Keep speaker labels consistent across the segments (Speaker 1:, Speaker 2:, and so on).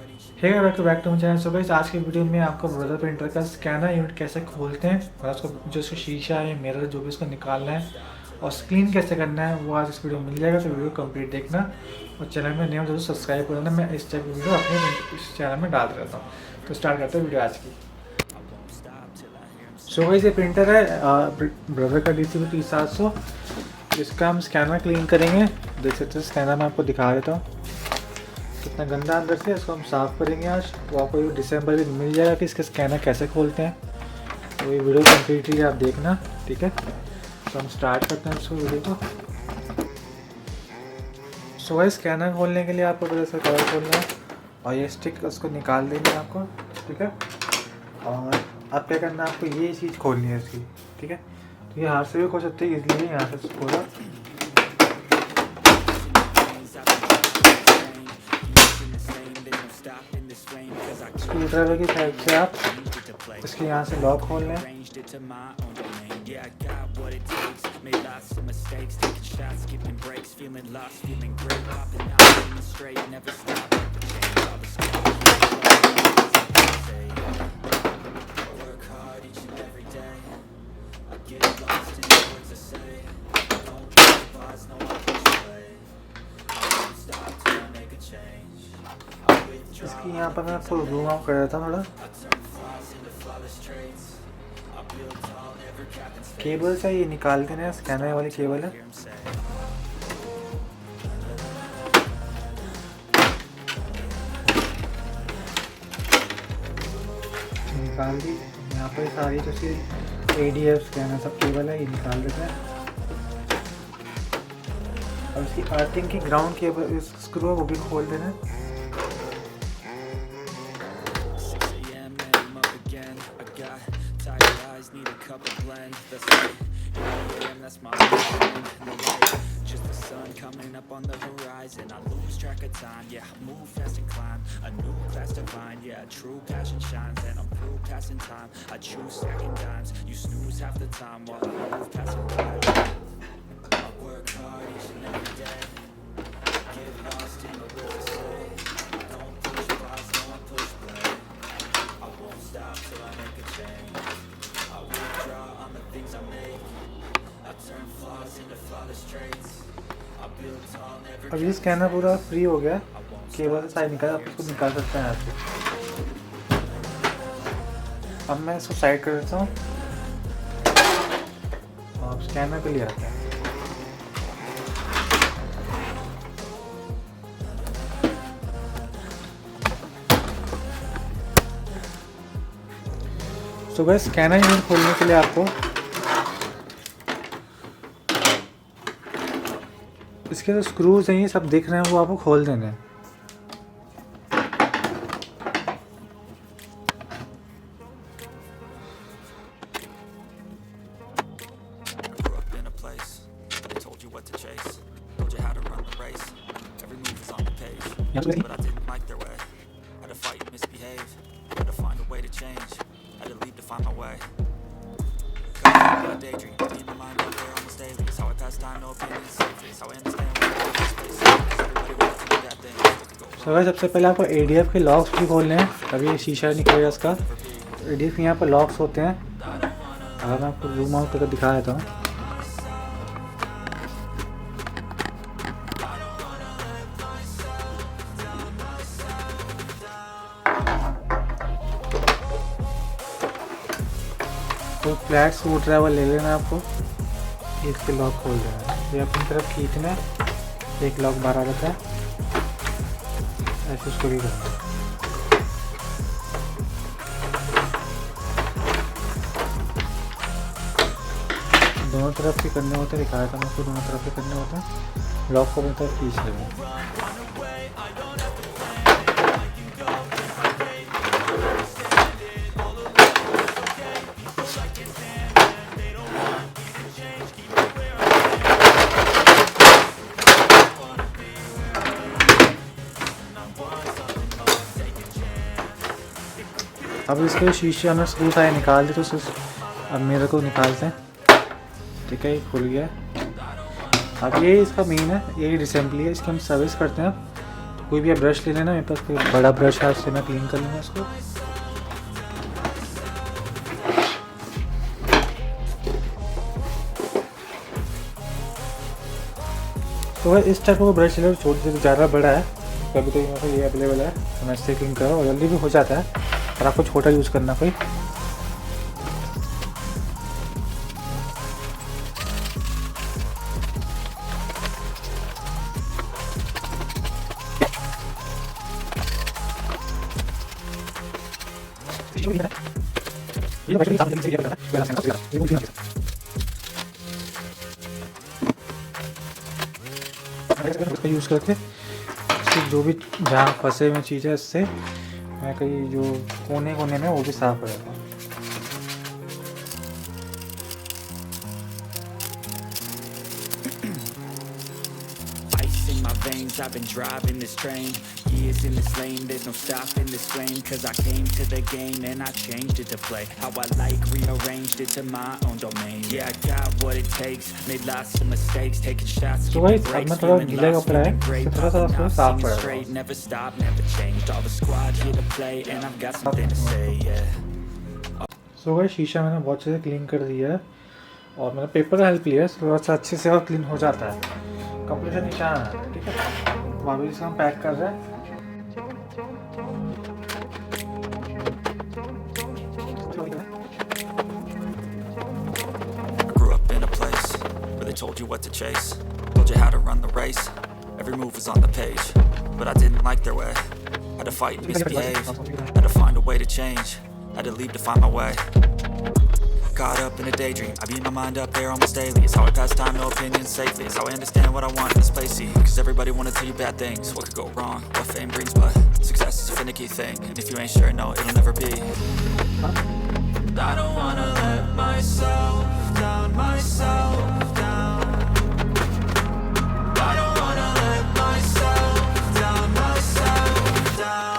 Speaker 1: Hey back to my channel. So guys, आज की video में आपको ब्रदर प्रिंटर का स्कैनर यूनिट कैसे खोलते हैं और उसको जो उसका शीशा है, मिरर जो भी उसको निकालना है और स्क्रीन कैसे करना है वो आज इस वीडियो में मिल जाएगा। तो वीडियो कंप्लीट देखना और चैनल में नए हो जरूर सब्सक्राइब कर देना। मैं इस टाइप की वीडियो अपने इस चैनल में डालता रहता हूँ। तो स्टार्ट करते हैं वीडियो आज की। सो गाइस, ये प्रिंटर है ब्रदर का DC-700। इसका हम स्कैनर क्लीन करेंगे। देख सकते हैं स्कैनर मैं आपको दिखा देता हूँ कितना गंदा अंदर से। इसको हम साफ़ करेंगे आज, तो आपको ये डिसेंबर भी मिल जाएगा कि इसके स्कैनर कैसे खोलते हैं। तो ये वीडियो कंप्लीटली आप देखना, ठीक है। तो हम स्टार्ट करते हैं इसको वीडियो को। सो भाई, स्कैनर खोलने के लिए आपको पहले से कवर खोलना है और ये स्टिक उसको निकाल देंगे आपको, ठीक है। और अब क्या करना है, आपको ये चीज़ खोलनी है इसकी, ठीक है। तो ये हाथ से भी खोल सकते हैं इसलिए यहाँ से खोला। स्क्रू ड्राइवर की हेल्प से आप इसके यहाँ से लॉक खोल लें। इसकी यहाँ पर मैं फुल जूम आउट कर रहा था थोड़ा। केबल से ये निकाल देना है, स्कैनर वाली केबल है। निकाल दी। यहाँ पर सारी जो सी ADF स्कैनर सब केबल है, ये निकाल देते हैं। और इसकी अर्थिंग की ग्राउंड केबल स्क्रू है वो भी खोल देना है।
Speaker 2: Just the sun coming up on the horizon. I lose track of time, yeah, I move fast and climb a new class divine, yeah, true passion shines and I'm through passing time. I choose stacking dimes, you snooze half the time while I move passing by. I work hard each and every day, get lost in the world say, don't push pause, no one push play. I won't stop till I make a change. I withdraw on the things I make.
Speaker 1: अब ये scanner पूरा free हो गया, cable से side निकाल, आप इसको निकाल सकते हैं यहाँ से। अब मैं इसको साइड कर देता हूँ और स्कैनर पे ले आता है। तो बस स्कैनर यूनिट खोलने के लिए आपको इसके जो स्क्रूज हैं ये सब दिख रहे हैं वो आपको खोल देने हैं। सबसे पहले आपको ADF के लॉक्स भी खोलने हैं, तभी ये शीशा निकलेगा इसका। ADF यहाँ पर लॉक्स होते हैं, अगर मैं आपको जूम आउट करके दिखा देता हूँ। तो फ्लैट स्क्रू ड्राइवर ले लेना आपको, इसके लॉक खोल देना है। ये अपनी तरफ खींचना है, एक लॉक बाहर आ जाता है, ऐसे उसको भी करना है। दोनों तरफ भी करने होते हैं, दिखाया था मैं आपको, दोनों तरफ भी करने होते हैं। लॉक को अपनी तरफ खींच लेंगे। अब इसके शीशे हमें स्क्रू सारे निकाल दी, तो अब मिरर को निकालते हैं, ठीक है। ये खुल गया। अब ये इसका मेन है, ये डिसेंबली है, इसकी हम सर्विस करते हैं। कोई भी ब्रश ले लेना, मेरे पास कोई बड़ा ब्रश है उससे मैं क्लीन कर लूँगा इसको। तो भाई इस टाइप का ब्रश ले लो, छोटे से ज़्यादा बड़ा है, कभी कभी मेरे को ये अवेलेबल है तो मैं इससे क्लीन करूँ और जल्दी भी हो जाता है। और आपको छोटा यूज़ करना कोई। यूज़ करके इससे जो भी जहाँ फंसे हुए चीज़ है इससे मैं कहीं जो कोने कोने में वो भी साफ हो जाता हूँ।
Speaker 2: Ice in my veins, I've been driving this train. Years in this lane, there's no stopping this flame. Cause I came to the game and I changed it to play how I like, rearranged it to my own domain. Yeah, I got what it takes, made lots of mistakes, taking shots,
Speaker 1: तो
Speaker 2: skipping
Speaker 1: भाई
Speaker 2: breaks,
Speaker 1: अब मैं थोड़ा
Speaker 2: feeling
Speaker 1: गीला
Speaker 2: lost,
Speaker 1: कपड़ा है
Speaker 2: feeling great,
Speaker 1: इससे थोड़ा सा
Speaker 2: popping
Speaker 1: उसको
Speaker 2: off,
Speaker 1: साफ
Speaker 2: singing
Speaker 1: कर
Speaker 2: straight, never stopped, never changed. All the squad here to play and I've got something to say, yeah.
Speaker 1: सो भाई शीशा मैंने बहुत अच्छे से क्लीन कर दिया है और मैंने पेपर का हेल्प लिया है, थोड़ा सा अच्छे से और क्लीन हो जाता है, कपड़े से निशान आता है। ठीक है, तो अभी इसे हम पैक कर रहे हैं।
Speaker 2: Grew up in a place where they told you what to chase, told you how to run the race. Every move was on the page, but I didn't like their way. Had to fight and misbehave, had to find a way to change, had to leave to find my way. Caught up in a daydream, I beat my mind up there almost daily. It's how I pass time, no opinions safely. It's how I understand what I want in this place, see. Cause everybody wanna tell you bad things, what could go wrong, what fame brings. But success is a finicky thing, and if you ain't sure, no, it'll never be. I don't wanna let myself down, myself down. I don't wanna let myself down, myself down.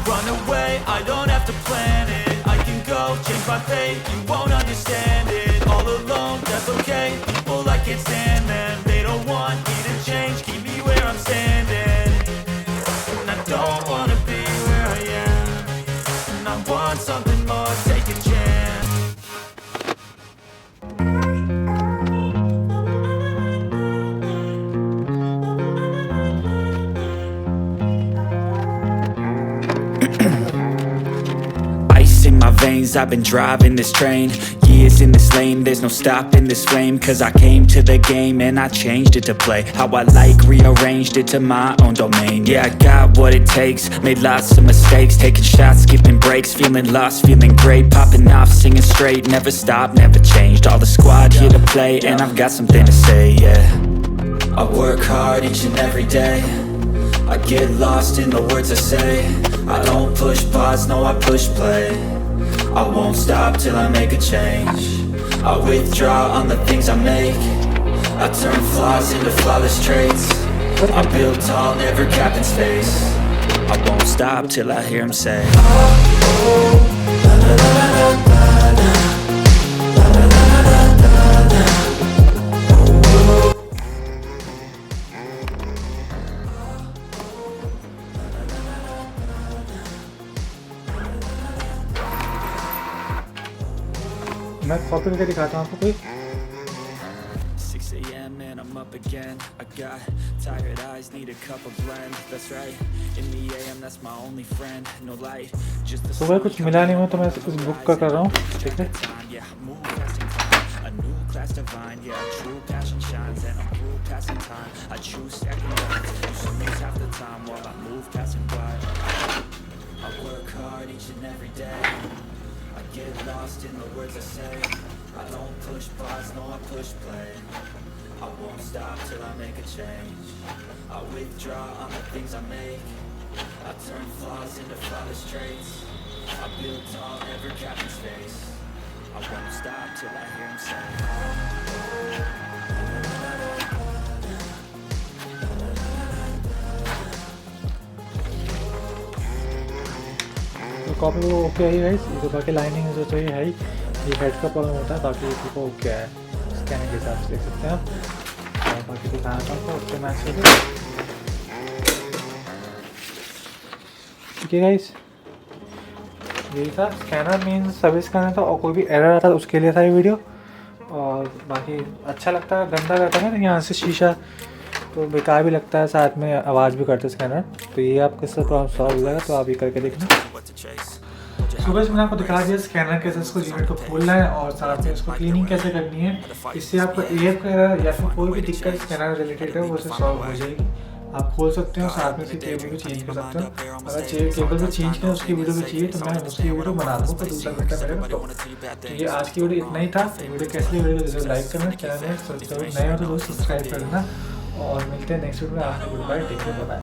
Speaker 2: Run away, I don't have to plan it. I can go, change my fate, you won't understand it. All alone, that's okay, people I can't stand them. They don't want me to change, keep me where I'm standing. And I don't wanna be where I am, and I want something more, take a chance. Ice in my veins, I've been driving this train. Years in this lane, there's no stopping this flame. Cause I came to the game and I changed it to play how I like, rearranged it to my own domain. Yeah, I got what it takes, made lots of mistakes, taking shots, skipping breaks, feeling lost, feeling great, popping off, singing straight, never stopped, never changed. All the squad here to play and I've got something to say, yeah. I work hard each and every day, I get lost in the words I say. I don't push pause, no, I push play. I won't stop till I make a change. I withdraw on the things I make, I turn flaws into flawless traits. I build tall, never capped in space. I won't stop till I hear him say,
Speaker 1: मैं copy करके दिखाता हूँ आपको कोई।
Speaker 2: 6 a.m. and I'm up again. I got tired eyes, need a cup of blend. That's right, in the AM, that's my only friend. No light, just the
Speaker 1: सुबह कुछ मिला नहीं हुआ तो मैं इस बुक का कर रहा हूँ। ठीक है,
Speaker 2: yeah, move fast and climb. A new class divine, yeah, true passion shines. And I'm through passing time, I choose stacking lines. Used to lose half the time while I move passing by. I work hard each and every day, I get lost in the words I say. I don't push pause, no, I push play. I won't stop till I make a change. I withdraw on the things I make, I turn flaws into flawless traits. I build tall, never capping space. I won't stop till I hear him say
Speaker 1: तो copy वो okay है guys. ये तो बाकी lining जो तो ये है ही, ये हेड का प्रॉब्लम होता है, बाकी ये तो ओके है। स्कैनिंग के हिसाब से देख सकते हैं आप। और बाकी दिखाना था आपको उसके मैच से। ठीक है गाइस, यही था स्कैनर मीन्स सर्विस करना था, और कोई भी एरर आता है उसके लिए था ये वीडियो। और बाकी अच्छा लगता है, गंदा करता है ना यहाँ से शीशा तो बेकार भी लगता है, साथ में आवाज़ भी करते स्कैनर। तो ये आपके साथ प्रॉब्लम सॉल्व हो जाएगा, तो आप ये करके देखना।
Speaker 2: what to chase.
Speaker 1: सुबह से मैंने आपको दिखा दिया स्कैनर कैसे इसको यूनिट को खोलना है, और साथ में इसको क्लीनिंग कैसे करनी है। इससे आपको एफ का एरर या फिर कोई भी दिक्कत स्कैनर रिलेटेड है वो से सॉल्व हो जाएगी। आप खोल सकते हो, साथ में से केबल भी चेंज कर सकते हो। अगर केबल भी चेंज करें उसकी वीडियो भी चाहिए तो मैं उसकी वीडियो बना दूँगा, तो दूसरा घंटा मेरे तो ये आज की वीडियो इतना ही था। वीडियो कैसी लगी वीडियो को लाइक करना, चैनल में नए हो तो दोस्त सब्सक्राइब कर देना, और मिलते हैं नेक्स्ट वीडियो में। आपने good bye, take care, bye.